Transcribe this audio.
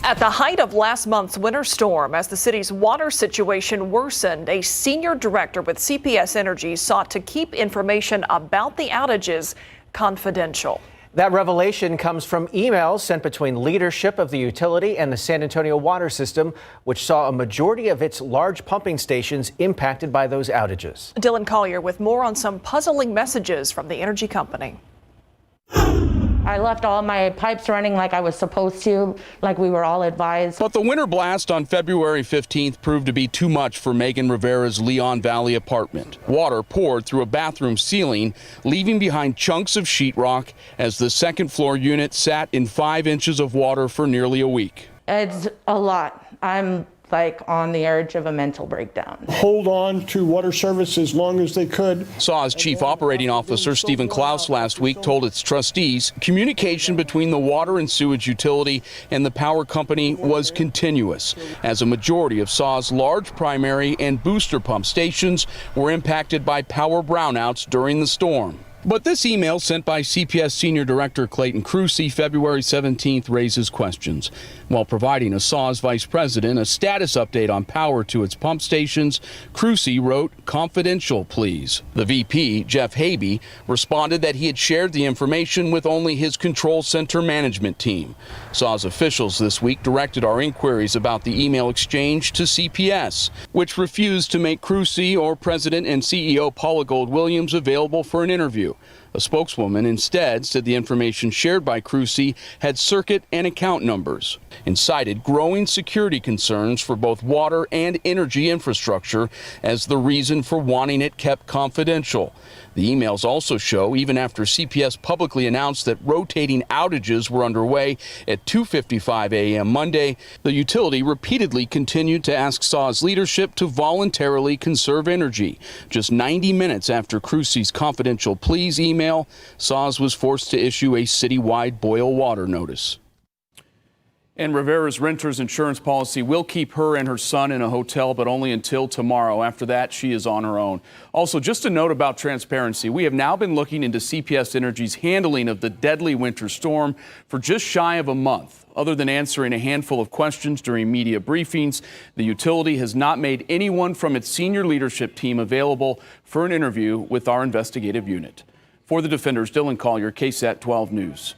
At the height of last month's winter storm, as the city's water situation worsened, a senior director with CPS Energy sought to keep information about the outages confidential. That revelation comes from emails sent between leadership of the utility and the San Antonio water system, which saw a majority of its large pumping stations impacted by those outages. Dylan Collier with more on some puzzling messages from the energy company. I left all my pipes running like I was supposed to, like we were all advised. But the winter blast on February 15th proved to be too much for Megan Rivera's Leon Valley apartment. Water poured through a bathroom ceiling, leaving behind chunks of sheetrock as the second floor unit sat in 5 inches of water for nearly a week. It's a lot. I'm like on the edge of a mental breakdown. Hold on to water service as long as they could. SAW's Chief Operating Officer Stephen Klaus last week told its trustees communication between the water and sewage utility and the power company was continuous, as a majority of SAW's large primary and booster pump stations were impacted by power brownouts during the storm. But this email sent by CPS Senior Director Clayton Crucy February 17th raises questions. While providing a SAW's vice president a status update on power to its pump stations, Crucy wrote, "Confidential, please." The VP, Jeff Habe, responded that he had shared the information with only his control center management team. SAW's officials this week directed our inquiries about the email exchange to CPS, which refused to make Crucy or President and CEO Paula Gold-Williams available for an interview. A spokeswoman instead said the information shared by Crucy had circuit and account numbers and cited growing security concerns for both water and energy infrastructure as the reason for wanting it kept confidential. The emails also show, even after CPS publicly announced that rotating outages were underway at 2:55 a.m. Monday, the utility repeatedly continued to ask SAW's leadership to voluntarily conserve energy. Just 90 minutes after Crucy's confidential please email, SAW's was forced to issue a citywide boil water notice. And Rivera's renter's insurance policy will keep her and her son in a hotel, but only until tomorrow. After that, she is on her own. Also, just a note about transparency. We have now been looking into CPS Energy's handling of the deadly winter storm for just shy of a month. Other than answering a handful of questions during media briefings, the utility has not made anyone from its senior leadership team available for an interview with our investigative unit. For the Defenders, Dylan Collier, KSAT 12 News.